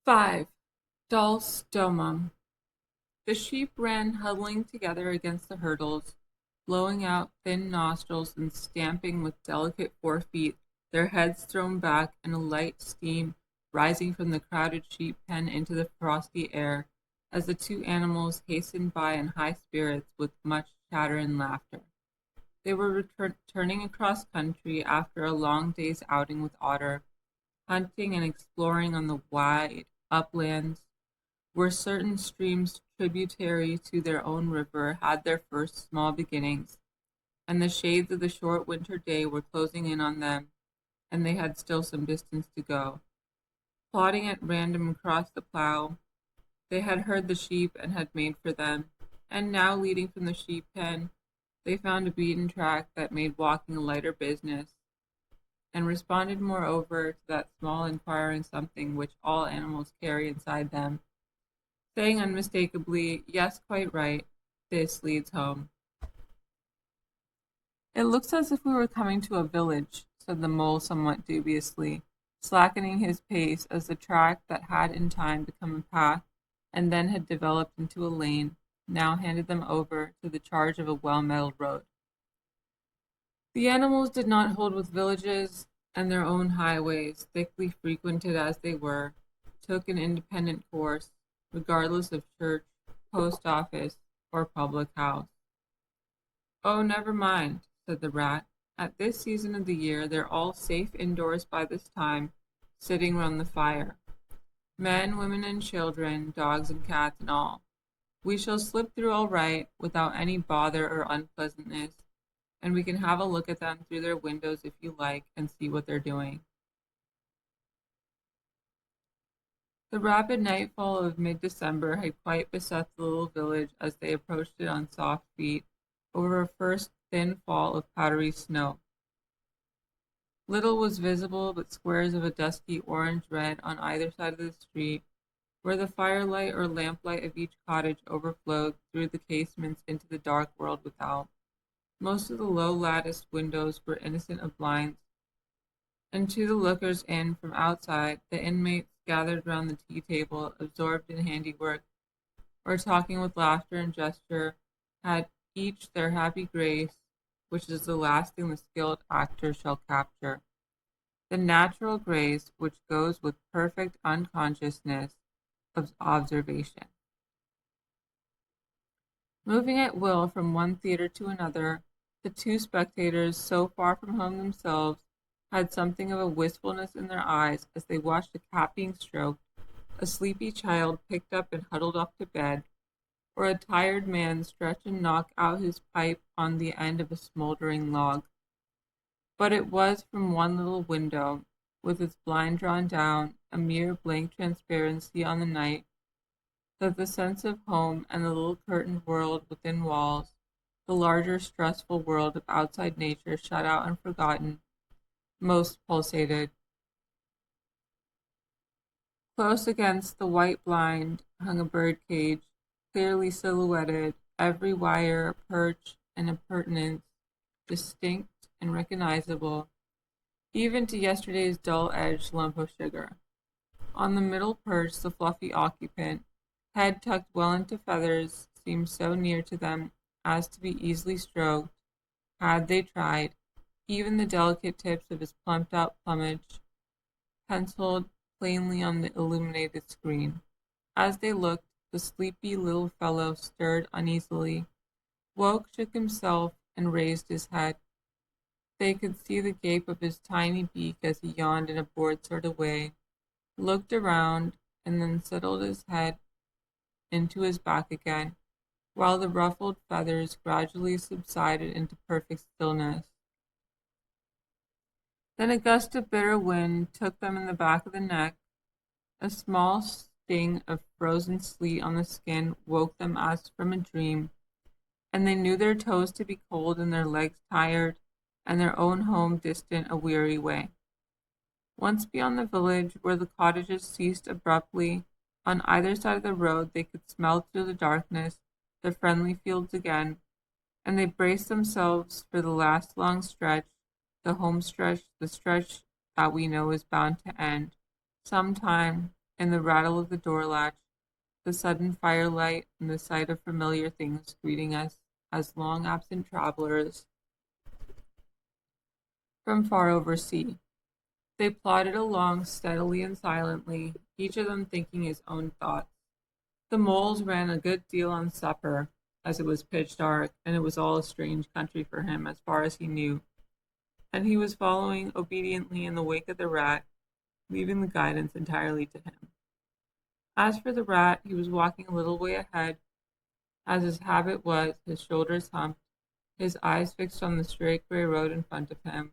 5. Dulce domum. The sheep ran huddling together against the hurdles, blowing out thin nostrils and stamping with delicate forefeet, their heads thrown back and a light steam rising from the crowded sheep pen into the frosty air as the two animals hastened by in high spirits with much chatter and laughter. They were returning across country after a long day's outing with Otter, hunting and exploring on the wide uplands where certain streams tributary to their own river had their first small beginnings, and the shades of the short winter day were closing in on them, and they had still some distance to go. Plodding at random across the plough, they had heard the sheep and had made for them, and now leading from the sheep pen, they found a beaten track that made walking a lighter business, and responded moreover to that small inquiring something which all animals carry inside them, saying unmistakably, "Yes, quite right. This leads home." "It looks as if we were coming to a village," said the mole somewhat dubiously, slackening his pace as the track that had in time become a path and then had developed into a lane now handed them over to the charge of a well-metalled road. The animals did not hold with villages, and their own highways, thickly frequented as they were, took an independent course, regardless of church, post office, or public house. "Oh, never mind," said the rat. "At this season of the year they're all safe indoors by this time, sitting round the fire. Men, women, and children, dogs and cats and all. We shall slip through all right, without any bother or unpleasantness, and we can have a look at them through their windows if you like, and see what they're doing." The rapid nightfall of mid-December had quite beset the little village as they approached it on soft feet, over a first thin fall of powdery snow. Little was visible but squares of a dusky orange-red on either side of the street, where the firelight or lamplight of each cottage overflowed through the casements into the dark world without. Most of the low-latticed windows were innocent of blinds, and to the lookers in from outside, the inmates gathered round the tea-table, absorbed in handiwork, or talking with laughter and gesture, had each their happy grace, which is the last thing the skilled actor shall capture. The natural grace which goes with perfect unconsciousness of observation. Moving at will from one theatre to another, the two spectators, so far from home themselves, had something of a wistfulness in their eyes as they watched a cat being stroked, a sleepy child picked up and huddled up to bed, or a tired man stretch and knock out his pipe on the end of a smoldering log. But it was from one little window, with its blind drawn down, a mere blank transparency on the night, that the sense of home and the little curtained world within walls, the larger stressful world of outside nature shut out and forgotten, most pulsated. Close against the white blind hung a bird cage, clearly silhouetted, every wire, perch, and appurtenance distinct and recognizable, even to yesterday's dull-edged lump of sugar. On the middle perch the fluffy occupant, head tucked well into feathers, seemed so near to them as to be easily stroked, had they tried, even the delicate tips of his plumped-out plumage penciled plainly on the illuminated screen. As they looked, the sleepy little fellow stirred uneasily, woke, shook himself, and raised his head. They could see the gape of his tiny beak as he yawned in a bored sort of way, looked around, and then settled his head into his back again, while the ruffled feathers gradually subsided into perfect stillness. Then a gust of bitter wind took them in the back of the neck. A small sting of frozen sleet on the skin woke them as from a dream, and they knew their toes to be cold and their legs tired, and their own home distant a weary way. Once beyond the village, where the cottages ceased abruptly, on either side of the road they could smell through the darkness the friendly fields again, and they braced themselves for the last long stretch, the home stretch, the stretch that we know is bound to end, sometime in the rattle of the door latch, the sudden firelight, and the sight of familiar things greeting us as long absent travelers from far over sea. They plodded along steadily and silently, each of them thinking his own thoughts. The moles ran a good deal on supper, as it was pitch dark, and it was all a strange country for him as far as he knew, and he was following obediently in the wake of the rat, leaving the guidance entirely to him. As for the rat, he was walking a little way ahead, as his habit was, his shoulders humped, his eyes fixed on the straight gray road in front of him,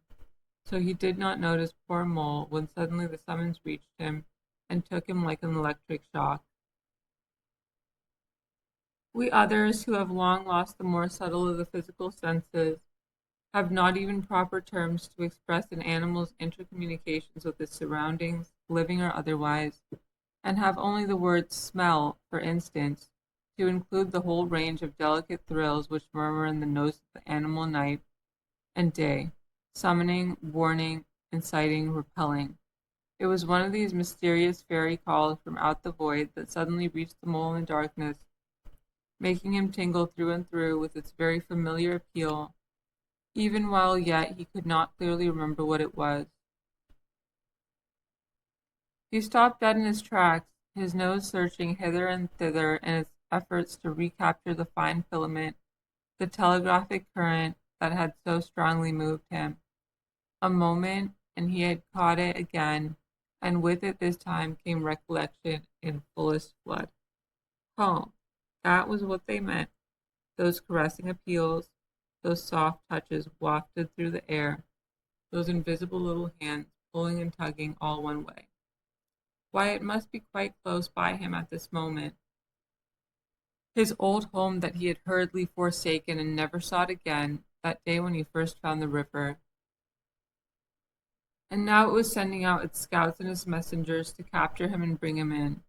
so he did not notice poor Mole when suddenly the summons reached him and took him like an electric shock. We others, who have long lost the more subtle of the physical senses, have not even proper terms to express an animal's intercommunications with its surroundings, living or otherwise, and have only the word smell, for instance, to include the whole range of delicate thrills which murmur in the nose of the animal night and day, summoning, warning, inciting, repelling. It was one of these mysterious fairy calls from out the void that suddenly reached the mole in the darkness, making him tingle through and through with its very familiar appeal, even while yet he could not clearly remember what it was. He stopped dead in his tracks, his nose searching hither and thither in its efforts to recapture the fine filament, the telegraphic current that had so strongly moved him. A moment, and he had caught it again, and with it this time came recollection in fullest flood. Home. That was what they meant. Those caressing appeals, those soft touches wafted through the air, those invisible little hands pulling and tugging all one way. Why, it must be quite close by him at this moment. His old home that he had hurriedly forsaken and never sought again that day when he first found the river. And now it was sending out its scouts and its messengers to capture him and bring him in.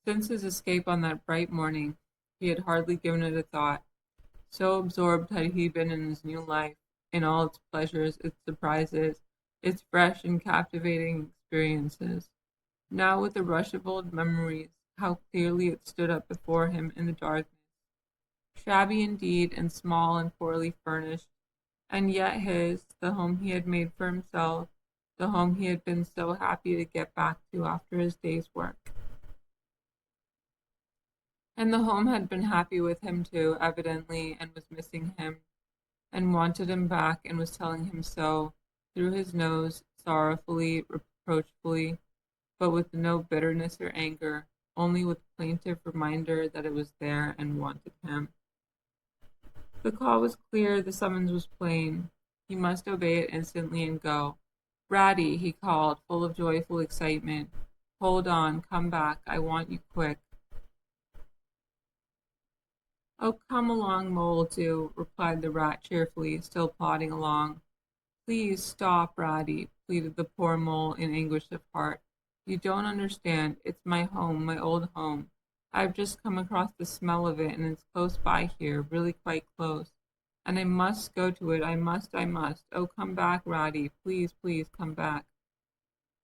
Since his escape on that bright morning, he had hardly given it a thought. So absorbed had he been in his new life, in all its pleasures, its surprises, its fresh and captivating experiences. Now, with the rush of old memories, how clearly it stood up before him in the darkness. Shabby indeed, and small and poorly furnished, and yet his, the home he had made for himself, the home he had been so happy to get back to after his day's work. And the home had been happy with him too, evidently, and was missing him, and wanted him back, and was telling him so, through his nose, sorrowfully, reproachfully, but with no bitterness or anger, only with plaintive reminder that it was there and wanted him. The call was clear, the summons was plain. He must obey it instantly and go. Ratty, he called, full of joyful excitement. Hold on, come back, I want you quick. Oh, come along, Mole, do, replied the rat cheerfully, still plodding along. Please stop, Ratty, pleaded the poor mole in anguish of heart. You don't understand. It's my home, my old home. I've just come across the smell of it, and it's close by here, really quite close. And I must go to it, I must. Oh, come back, Ratty, please, please, come back.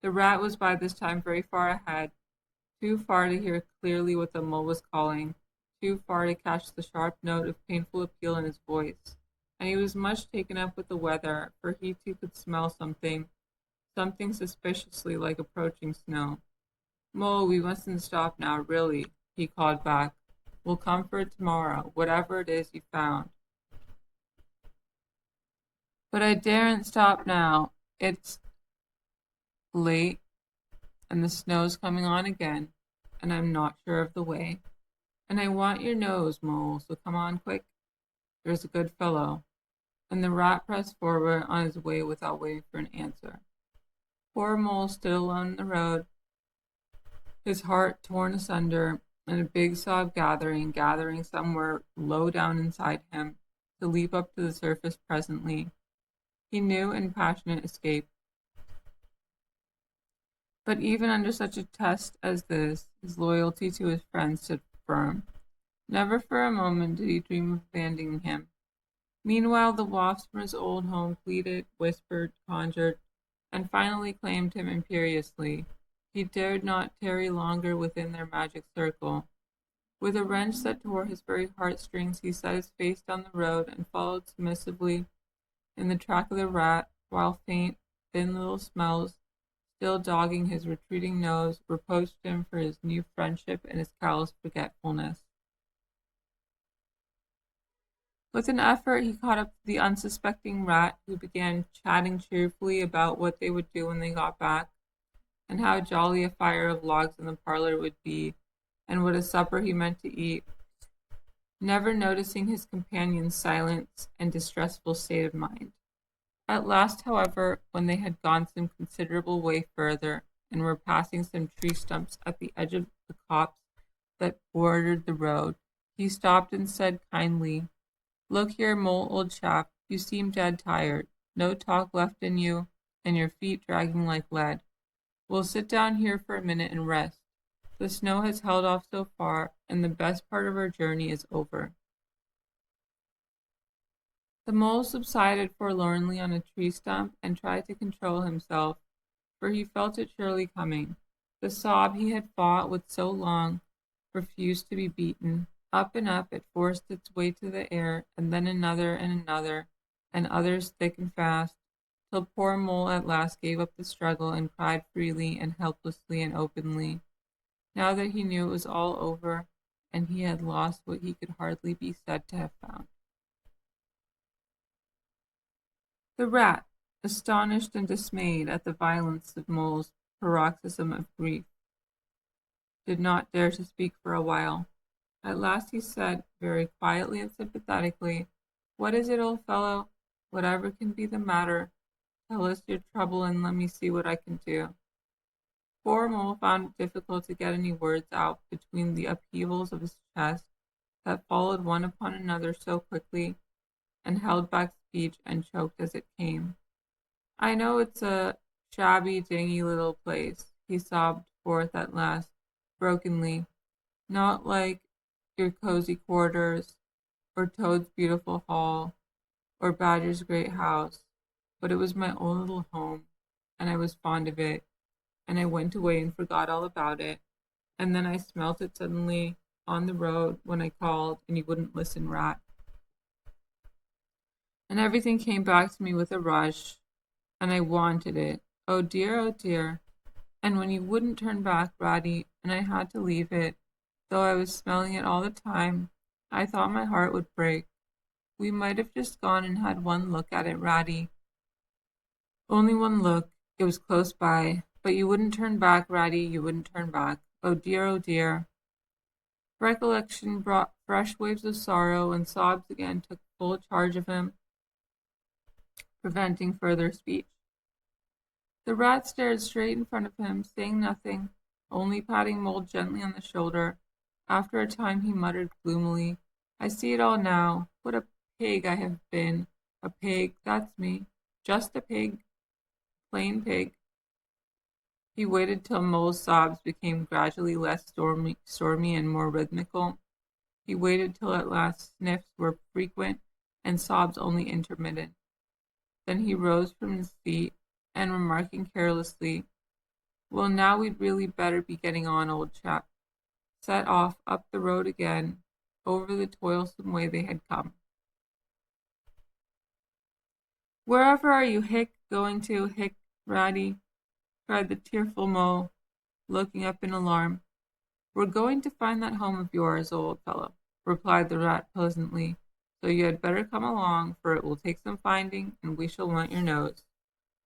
The rat was by this time very far ahead, too far to hear clearly what the mole was calling, too far to catch the sharp note of painful appeal in his voice, and he was much taken up with the weather, for he too could smell something suspiciously like approaching snow. Mole, we mustn't stop now, really, he called back. We'll come for it tomorrow, whatever it is you found. But I daren't stop now. It's late, and the snow's coming on again, and I'm not sure of the way. And I want your nose, Mole, so come on quick. There's a good fellow. And the rat pressed forward on his way without waiting for an answer. Poor Mole stood alone in the road, his heart torn asunder, and a big sob gathering somewhere low down inside him, to leap up to the surface presently. He knew in passionate escape. But even under such a test as this, his loyalty to his friend stood firm. Never for a moment did he dream of abandoning him. Meanwhile, the wafts from his old home pleaded, whispered, conjured, and finally claimed him imperiously. He dared not tarry longer within their magic circle. With a wrench that tore his very heartstrings, he set his face down the road and followed submissively in the track of the rat, while faint, thin little smells, still dogging his retreating nose, reproached him for his new friendship and his callous forgetfulness. With an effort, he caught up to the unsuspecting rat, who began chatting cheerfully about what they would do when they got back, and how jolly a fire of logs in the parlor would be, and what a supper he meant to eat, never noticing his companion's silence and distressful state of mind. At last, however, when they had gone some considerable way further, and were passing some tree stumps at the edge of the copse that bordered the road, he stopped and said kindly, "Look here, Mole, old chap, you seem dead tired. No talk left in you, and your feet dragging like lead. We'll sit down here for a minute and rest. The snow has held off so far, and the best part of our journey is over." The mole subsided forlornly on a tree stump and tried to control himself, for he felt it surely coming. The sob he had fought with so long refused to be beaten. Up and up it forced its way to the air, and then another and others thick and fast, till poor Mole at last gave up the struggle and cried freely and helplessly and openly, now that he knew it was all over, and he had lost what he could hardly be said to have found. The rat, astonished and dismayed at the violence of Mole's paroxysm of grief, did not dare to speak for a while. At last he said, very quietly and sympathetically, "What is it, old fellow? Whatever can be the matter, tell us your trouble and let me see what I can do." Poor Mole found it difficult to get any words out between the upheavals of his chest that followed one upon another so quickly, and held back speech and choked as it came. "I know it's a shabby, dingy little place," he sobbed forth at last, brokenly, "not like your cozy quarters, or Toad's beautiful hall, or Badger's great house, but it was my own little home, and I was fond of it, and I went away and forgot all about it, and then I smelt it suddenly on the road when I called, and you wouldn't listen, rat. And everything came back to me with a rush, and I wanted it. Oh dear, oh dear. And when you wouldn't turn back, Ratty, and I had to leave it, though I was smelling it all the time, I thought my heart would break. We might have just gone and had one look at it, Ratty. Only one look. It was close by. But you wouldn't turn back, Ratty, you wouldn't turn back. Oh dear, oh dear. Recollection brought fresh waves of sorrow, and sobs again took full charge of him, preventing further speech. The rat stared straight in front of him, saying nothing, only patting Mole gently on the shoulder. After a time he muttered gloomily, "I see it all now. What a pig I have been. A pig, that's me. Just a pig. Plain pig." He waited till Mole's sobs became gradually less stormy and more rhythmical. He waited till at last sniffs were frequent and sobs only intermittent. Then he rose from his seat, and remarking carelessly, "Well, now we'd really better be getting on, old chap," set off up the road again, over the toilsome way they had come. "Wherever are you, going to, Ratty?" cried the tearful Mole, looking up in alarm. "We're going to find that home of yours, old fellow," replied the rat pleasantly, "so you had better come along, for it will take some finding, and we shall want your nose."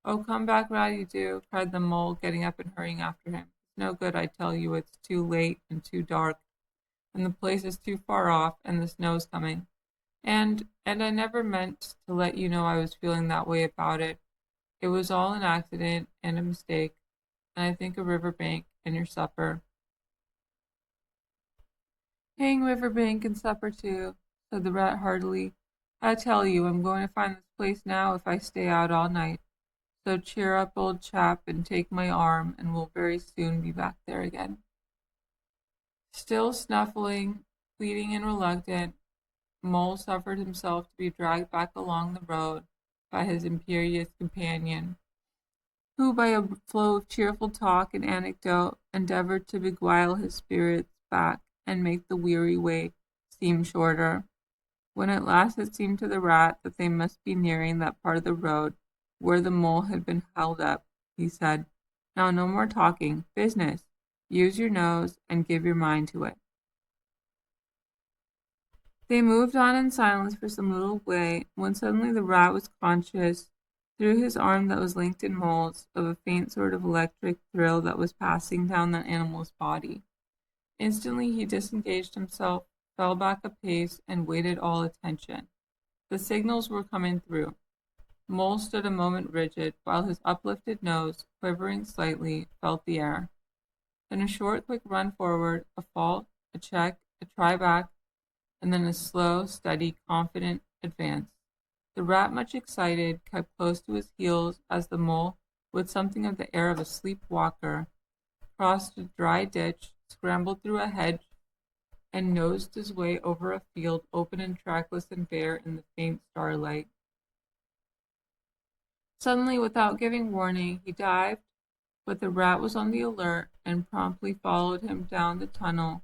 "Oh, come back, Ratty, do," cried the Mole, getting up and hurrying after him. "It's no good, I tell you, it's too late and too dark, and the place is too far off, and the snow's coming. And I never meant to let you know I was feeling that way about it. It was all an accident and a mistake, and I think a riverbank and your supper." "Hang riverbank and supper too," said the rat heartily. "I tell you, I'm going to find this place now if I stay out all night. So cheer up, old chap, and take my arm, and we'll very soon be back there again." Still snuffling, pleading and reluctant, Mole suffered himself to be dragged back along the road by his imperious companion. who by a flow of cheerful talk and anecdote endeavored to beguile his spirits back and make the weary way seem shorter. When at last it seemed to the rat that they must be nearing that part of the road where the mole had been held up, he said, "Now no more talking. Business. Use your nose and give your mind to it." They moved on in silence for some little way, when suddenly the rat was conscious, through his arm that was linked in Mole's, of a faint sort of electric thrill that was passing down that animal's body. Instantly he disengaged himself, fell back a pace, and waited all attention. The signals were coming through. Mole stood a moment rigid, while his uplifted nose, quivering slightly, felt the air. Then a short, quick run forward, a halt, a check, a try back, and then a slow, steady, confident advance. The rat, much excited, kept close to his heels as the mole, with something of the air of a sleep walker, crossed a dry ditch, scrambled through a hedge, and nosed his way over a field open and trackless and bare in the faint starlight. Suddenly, without giving warning, he dived, but the rat was on the alert and promptly followed him down the tunnel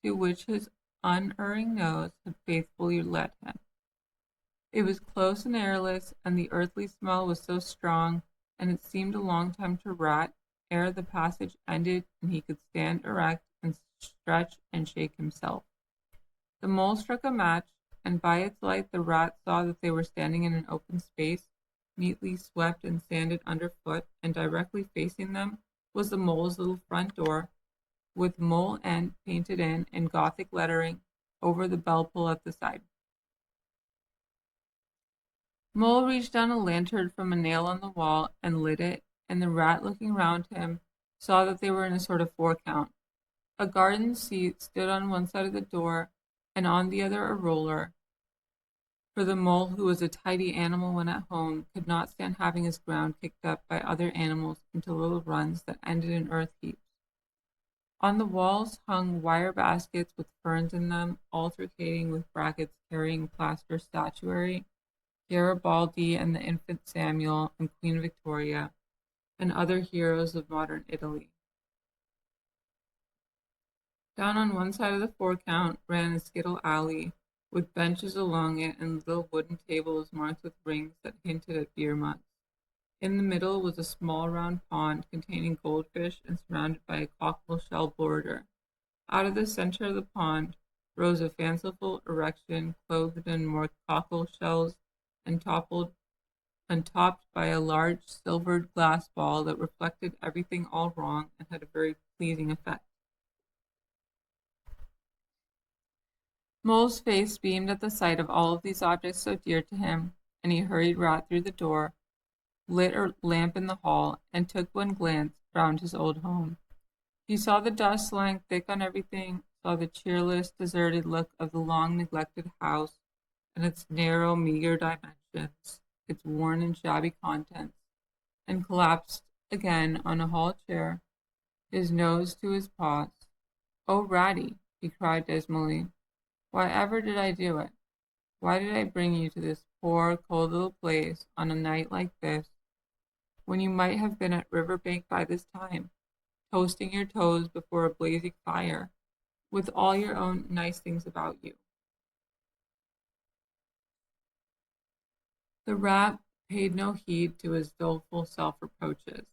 to which his unerring nose had faithfully led him. It was close and airless, and the earthly smell was so strong, and it seemed a long time to Rat ere the passage ended and he could stand erect and stretch and shake himself. The mole struck a match, and by its light the rat saw that they were standing in an open space, neatly swept and sanded underfoot, and directly facing them was the mole's little front door, with Mole End painted in Gothic lettering over the bell pull at the side. Mole reached down a lantern from a nail on the wall and lit it, and the rat, looking round him, saw that they were in a sort of four-count. A garden seat stood on one side of the door, and on the other a roller, for the mole, who was a tidy animal when at home, could not stand having his ground kicked up by other animals into little runs that ended in earth heaps. On the walls hung wire baskets with ferns in them, altercating with brackets carrying plaster statuary, Garibaldi and the infant Samuel and Queen Victoria, and other heroes of modern Italy. Down on one side of the four-count ran a skittle alley, with benches along it and little wooden tables marked with rings that hinted at beer mugs. In the middle was a small round pond containing goldfish and surrounded by a cockle shell border. Out of the center of the pond rose a fanciful erection clothed in more cockle shells and topped by a large silvered glass ball that reflected everything all wrong and had a very pleasing effect. Mole's face beamed at the sight of all of these objects so dear to him, and he hurried Rat through the door, lit a lamp in the hall, and took one glance round his old home. He saw the dust lying thick on everything, saw the cheerless, deserted look of the long-neglected house, and its narrow, meager dimensions, its worn and shabby contents, and collapsed again on a hall chair, his nose to his paws. "Oh, Ratty," he cried dismally, "why ever did I do it? Why did I bring you to this poor, cold little place on a night like this, when you might have been at Riverbank by this time, toasting your toes before a blazing fire, with all your own nice things about you?" The rat paid no heed to his doleful self-reproaches.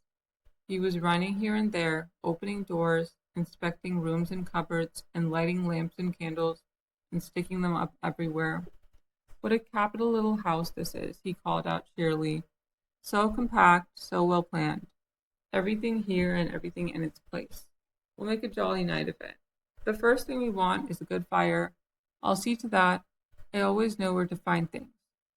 He was running here and there, opening doors, inspecting rooms and cupboards, and lighting lamps and candles, and sticking them up everywhere. "What a capital little house this is," he called out cheerily. "So compact, so well planned. Everything here and everything in its place. We'll make a jolly night of it. The first thing we want is a good fire. I'll see to that. I always know where to find things.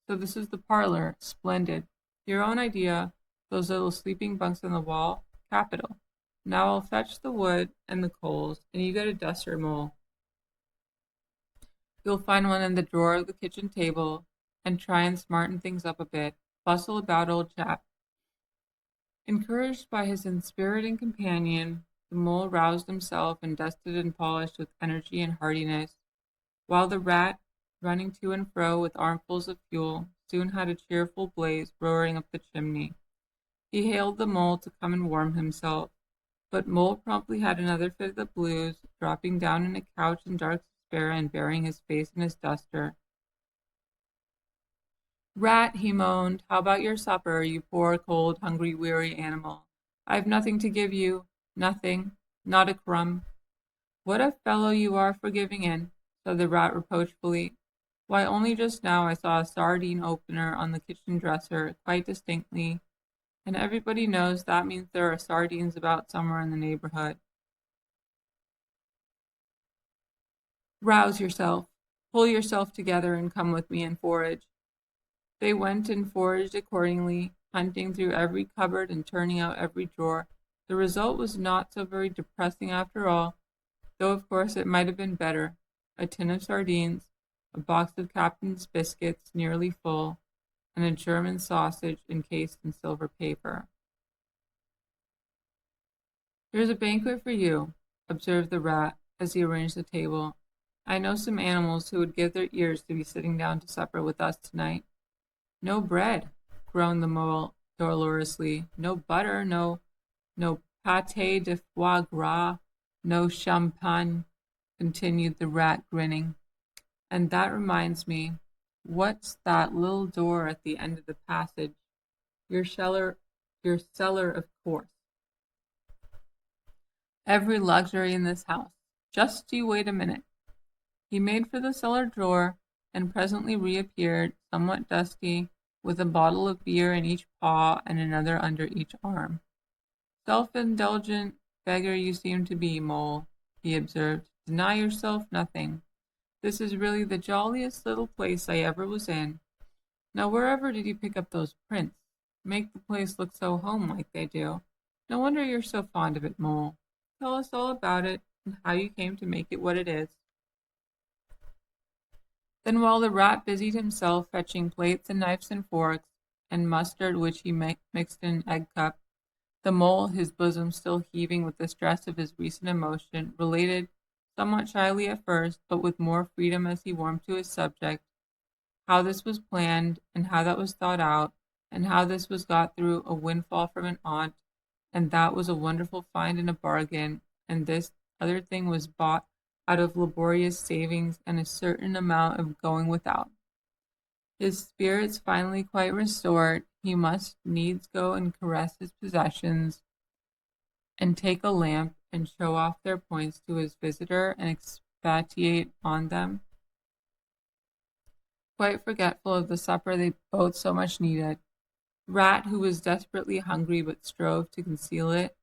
So this is the parlor. Splendid. Your own idea. Those little sleeping bunks on the wall. Capital. Now I'll fetch the wood and the coals, and you get a duster, Mole. You'll find one in the drawer of the kitchen table, and try and smarten things up a bit. Bustle about, old chap." Encouraged by his inspiriting companion, the mole roused himself and dusted and polished with energy and heartiness, while the rat, running to and fro with armfuls of fuel, soon had a cheerful blaze roaring up the chimney. He hailed the mole to come and warm himself, but Mole promptly had another fit of the blues, dropping down on a couch in dark despair and burying his face in his duster. Rat, he moaned, how about your supper, you poor, cold, hungry, weary animal? I've nothing to give you, nothing, not a crumb. What a fellow you are for giving in, said the rat reproachfully. Why, only just now I saw a sardine opener on the kitchen dresser, quite distinctly, and everybody knows that means there are sardines about somewhere in the neighborhood. Rouse yourself, pull yourself together and come with me and forage. They went and foraged accordingly, hunting through every cupboard and turning out every drawer. The result was not so very depressing after all, though of course it might have been better. A tin of sardines, a box of Captain's biscuits nearly full, and a German sausage encased in silver paper. Here's a banquet for you, observed the rat as he arranged the table. I know some animals who would give their ears to be sitting down to supper with us tonight. No bread, groaned the mole dolorously. No butter, no pâté de foie gras, no champagne, continued the rat, grinning. And that reminds me, what's that little door at the end of the passage? Your cellar, of course. Every luxury in this house. Just you wait a minute. He made for the cellar drawer and presently reappeared, somewhat dusty, with a bottle of beer in each paw and another under each arm. Self-indulgent beggar you seem to be, Mole, he observed. Deny yourself nothing. This is really the jolliest little place I ever was in. Now wherever did you pick up those prints? Make the place look so home-like they do. No wonder you're so fond of it, Mole. Tell us all about it and how you came to make it what it is. Then while the rat busied himself fetching plates and knives and forks, and mustard which he mixed in an egg cup, the mole, his bosom still heaving with the stress of his recent emotion, related, somewhat shyly at first, but with more freedom as he warmed to his subject, how this was planned, and how that was thought out, and how this was got through a windfall from an aunt, and that was a wonderful find and a bargain, and this other thing was bought out of laborious savings and a certain amount of going without. His spirits finally quite restored, he must needs go and caress his possessions, and take a lamp and show off their points to his visitor and expatiate on them, quite forgetful of the supper they both so much needed. Rat, who was desperately hungry but strove to conceal it,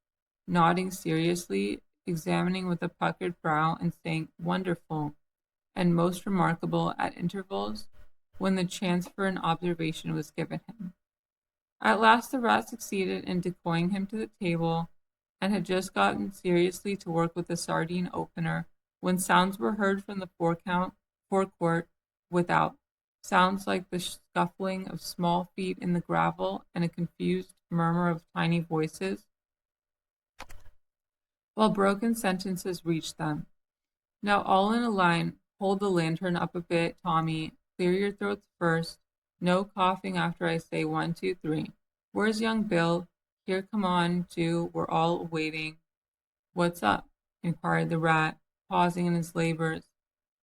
nodding seriously, examining with a puckered brow, and saying "wonderful" and "most remarkable" at intervals, when the chance for an observation was given him. At last the rat succeeded in decoying him to the table, and had just gotten seriously to work with the sardine opener, when sounds were heard from the forecourt without, sounds like the scuffling of small feet in the gravel and a confused murmur of tiny voices, while broken sentences reached them. Now all in a line, hold the lantern up a bit, Tommy, clear your throats first, no coughing after I say 1, 2, 3. Where's young Bill? Here, come on, too, we're all waiting. What's up? Inquired the rat, pausing in his labors.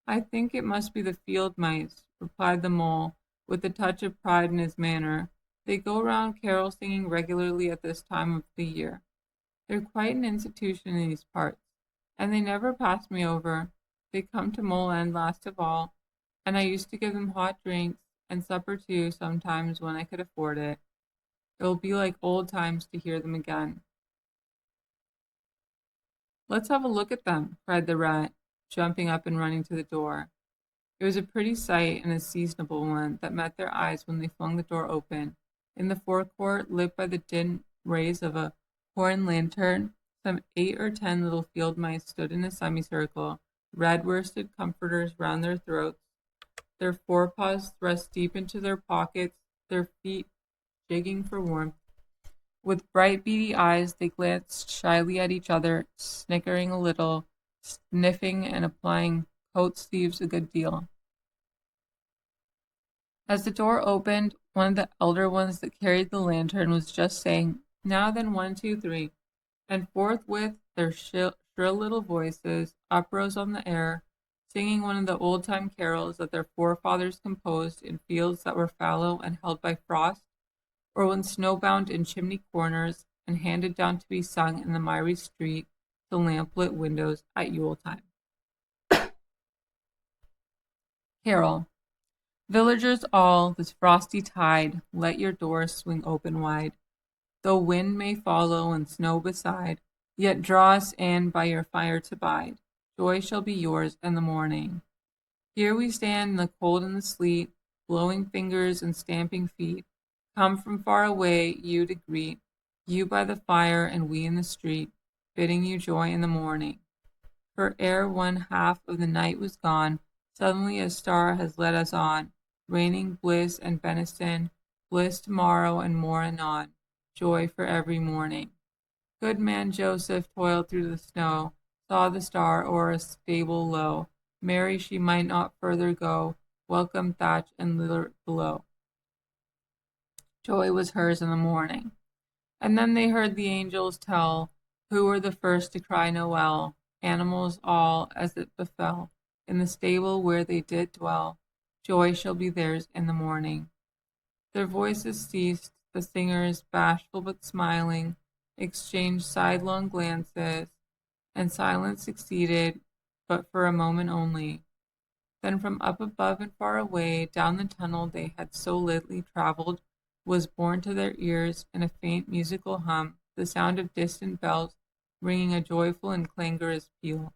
I think it must be the field mice, replied the mole, with a touch of pride in his manner. They go round carol singing regularly at this time of the year. They're quite an institution in these parts, and they never pass me over. They come to Mole End last of all, and I used to give them hot drinks, and supper too, sometimes when I could afford it. It will be like old times to hear them again. Let's have a look at them, cried the rat, jumping up and running to the door. It was a pretty sight and a seasonable one that met their eyes when they flung the door open. In the forecourt, lit by the dim rays of a horn lantern, some 8 or 10 little field mice stood in a semicircle, red worsted comforters round their throats, their forepaws thrust deep into their pockets, their feet jigging for warmth. With bright beady eyes, they glanced shyly at each other, snickering a little, sniffing and applying coat sleeves a good deal. As the door opened, one of the elder ones that carried the lantern was just saying, Now then, 1, 2, 3. And forthwith their shrill little voices uprose on the air, singing one of the old-time carols that their forefathers composed in fields that were fallow and held by frost, or when snowbound in chimney corners and handed down to be sung in the miry street to lamp-lit windows at Yule time. Carol. Villagers all, this frosty tide, let your doors swing open wide. Though wind may follow and snow beside, yet draw us in by your fire to bide. Joy shall be yours in the morning. Here we stand in the cold and the sleet, blowing fingers and stamping feet, come from far away you to greet, you by the fire and we in the street, bidding you joy in the morning. For ere one half of the night was gone, suddenly a star has led us on, raining bliss and benison, bliss tomorrow and more anon, joy for every morning. Good man Joseph toiled through the snow, saw the star o'er a stable low. Mary she might not further go, welcome thatch and litter below. Joy was hers in the morning. And then they heard the angels tell, who were the first to cry Noel, animals all as it befell, in the stable where they did dwell, joy shall be theirs in the morning. Their voices ceased, the singers, bashful but smiling, exchanged sidelong glances, and silence succeeded, but for a moment only. Then from up above and far away, down the tunnel they had so lately traveled, was borne to their ears in a faint musical hum, the sound of distant bells ringing a joyful and clangorous peal.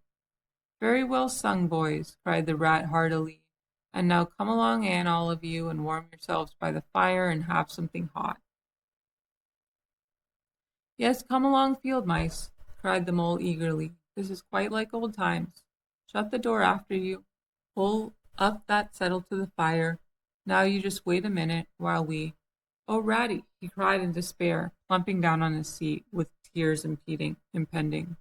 Very well sung, boys, cried the rat heartily. And now come along in, all of you, and warm yourselves by the fire and have something hot. Yes, come along, field mice, cried the mole eagerly. This is quite like old times. Shut the door after you. Pull up that settle to the fire. Now you just wait a minute while we... Oh, Ratty, he cried in despair, plumping down on his seat, with tears impending.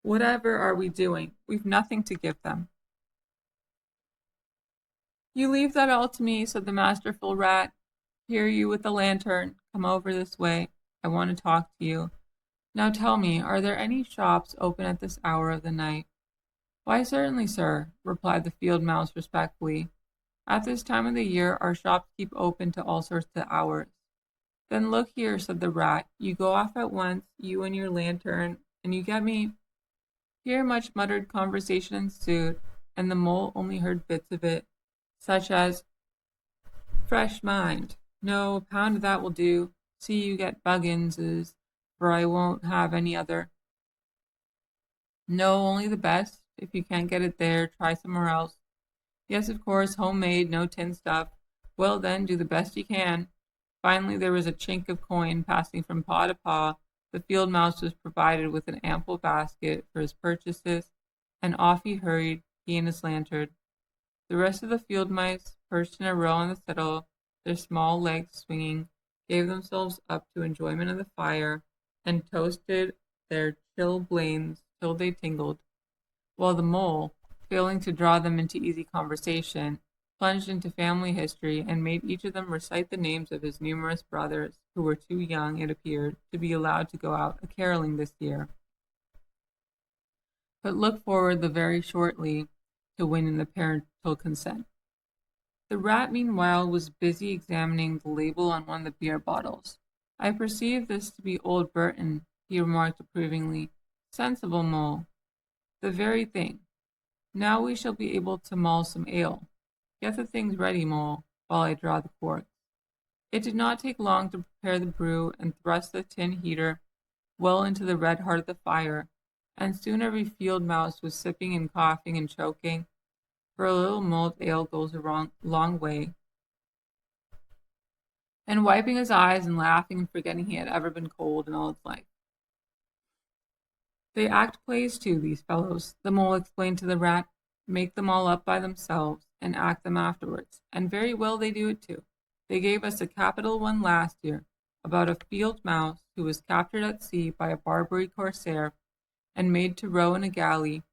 Whatever are we doing? We've nothing to give them. You leave that all to me, said the masterful rat. Here you with the lantern. Come over this way. I want to talk to you. Now tell me, are there any shops open at this hour of the night? Why, certainly, sir, replied the field mouse respectfully. At this time of the year our shops keep open to all sorts of hours. Then look here, said the rat. You go off at once, you and your lantern, and you get me. Here much muttered conversation ensued, and the mole only heard bits of it, such as, fresh mind. No, a pound of that will do. See you get Buggins's, for I won't have any other. No, only the best. If you can't get it there, try somewhere else. Yes, of course, homemade, no tin stuff. Well then, do the best you can. Finally, there was a chink of coin passing from paw to paw. The field mouse was provided with an ample basket for his purchases, and off he hurried, he and his lantern. The rest of the field mice, perched in a row on the settle, their small legs swinging, gave themselves up to enjoyment of the fire, and toasted their chill blains till they tingled, while the mole, failing to draw them into easy conversation, plunged into family history and made each of them recite the names of his numerous brothers, who were too young, it appeared, to be allowed to go out a-caroling this year, but look forward the very shortly to winning the parental consent. The rat, meanwhile, was busy examining the label on one of the beer bottles. I perceive this to be old Burton, he remarked approvingly. Sensible mole. The very thing. Now we shall be able to mull some ale. Get the things ready, mole, while I draw the corks. It did not take long to prepare the brew and thrust the tin heater well into the red heart of the fire, and soon every field mouse was sipping and coughing and choking, for a little mulled ale goes a long way, and wiping his eyes and laughing and forgetting he had ever been cold in all his life. They act plays too, these fellows, the mole explained to the rat, make them all up by themselves, and act them afterwards, and very well they do it too. They gave us a capital one last year, about a field mouse who was captured at sea by a Barbary corsair, and made to row in a galley,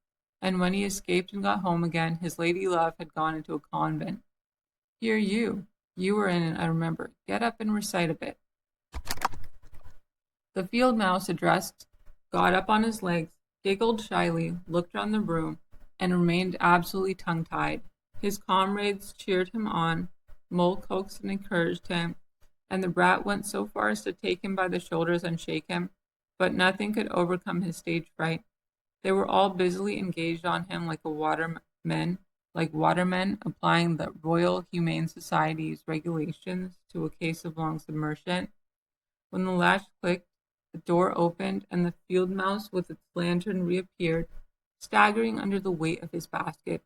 and when he escaped and got home again, his lady love had gone into a convent. Here you were in it, I remember. Get up and recite a bit. The field mouse addressed got up on his legs, giggled shyly, looked round the room, and remained absolutely tongue-tied. His comrades cheered him on, Mole coaxed and encouraged him, and the rat went so far as to take him by the shoulders and shake him, but nothing could overcome his stage fright. They were all busily engaged on him like watermen applying the Royal Humane Society's regulations to a case of long submersion. When the latch clicked, the door opened, and the field mouse with its lantern reappeared, staggering under the weight of his basket.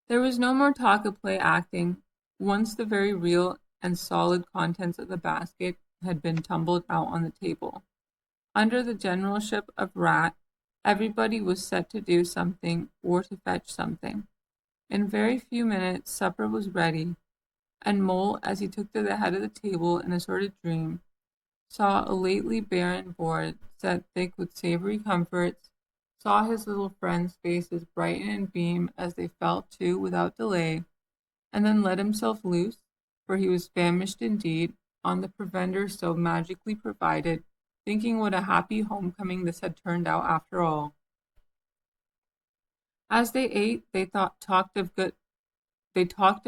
There was no more talk of play acting. Once the very real and solid contents of the basket had been tumbled out on the table. Under the generalship of Rat, everybody was set to do something or to fetch something. In very few minutes supper was ready, and Mole, as he took to the head of the table in a sort of dream, saw a lately barren board set thick with savory comforts, saw his little friends' faces brighten and beam as they fell to without delay, and then let himself loose, for he was famished indeed, on the provender so magically provided, thinking what a happy homecoming this had turned out after all. As they ate, they talked of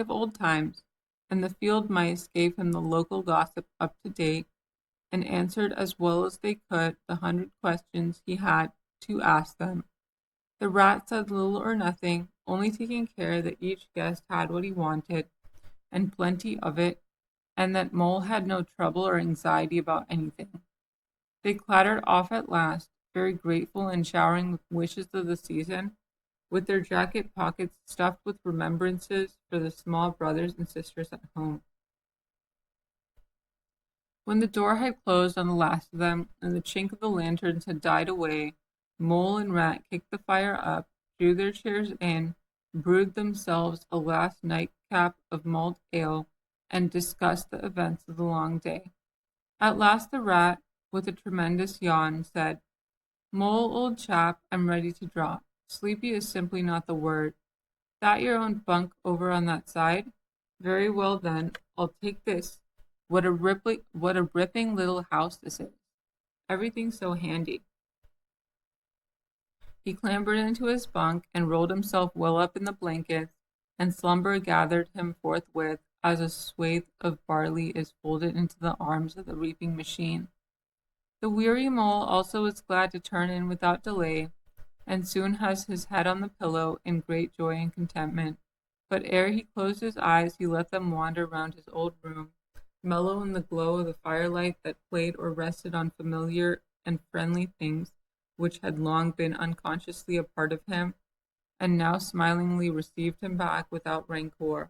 old times, and the field mice gave him the local gossip up to date, and answered as well as they could the 100 questions he had to ask them. The rat said little or nothing, only taking care that each guest had what he wanted, and plenty of it, and that Mole had no trouble or anxiety about anything. They clattered off at last, very grateful and showering with wishes of the season, with their jacket pockets stuffed with remembrances for the small brothers and sisters at home. When the door had closed on the last of them, and the chink of the lanterns had died away, Mole and Rat kicked the fire up, drew their chairs in, brewed themselves a last nightcap of malt ale, and discussed the events of the long day. At last the Rat, with a tremendous yawn, said, "Mole, old chap, I'm ready to drop. Sleepy is simply not the word. That your own bunk over on that side? Very well then, I'll take this. What a ripping little house this is. Everything so handy." He clambered into his bunk and rolled himself well up in the blankets, and slumber gathered him forthwith as a swathe of barley is folded into the arms of the reaping machine. The weary Mole also was glad to turn in without delay, and soon has his head on the pillow in great joy and contentment. But ere he closed his eyes, he let them wander round his old room, mellow in the glow of the firelight that played or rested on familiar and friendly things which had long been unconsciously a part of him, and now smilingly received him back without rancor.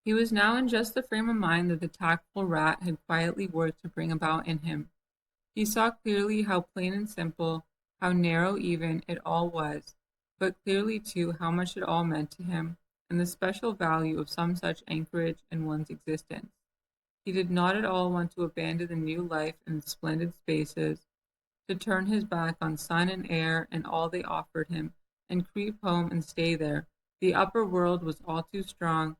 He was now in just the frame of mind that the tactful Rat had quietly worked to bring about in him. He saw clearly how plain and simple, how narrow even, it all was, but clearly too how much it all meant to him, and the special value of some such anchorage in one's existence. He did not at all want to abandon the new life in the splendid spaces, to turn his back on sun and air and all they offered him, and creep home and stay there. The upper world was all too strong.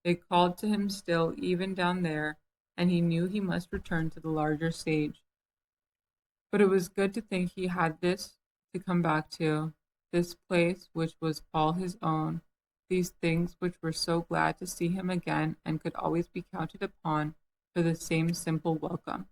It called to him still, even down there, and he knew he must return to the larger stage. But it was good to think he had this to come back to, this place which was all his own, these things which were so glad to see him again and could always be counted upon for the same simple welcome.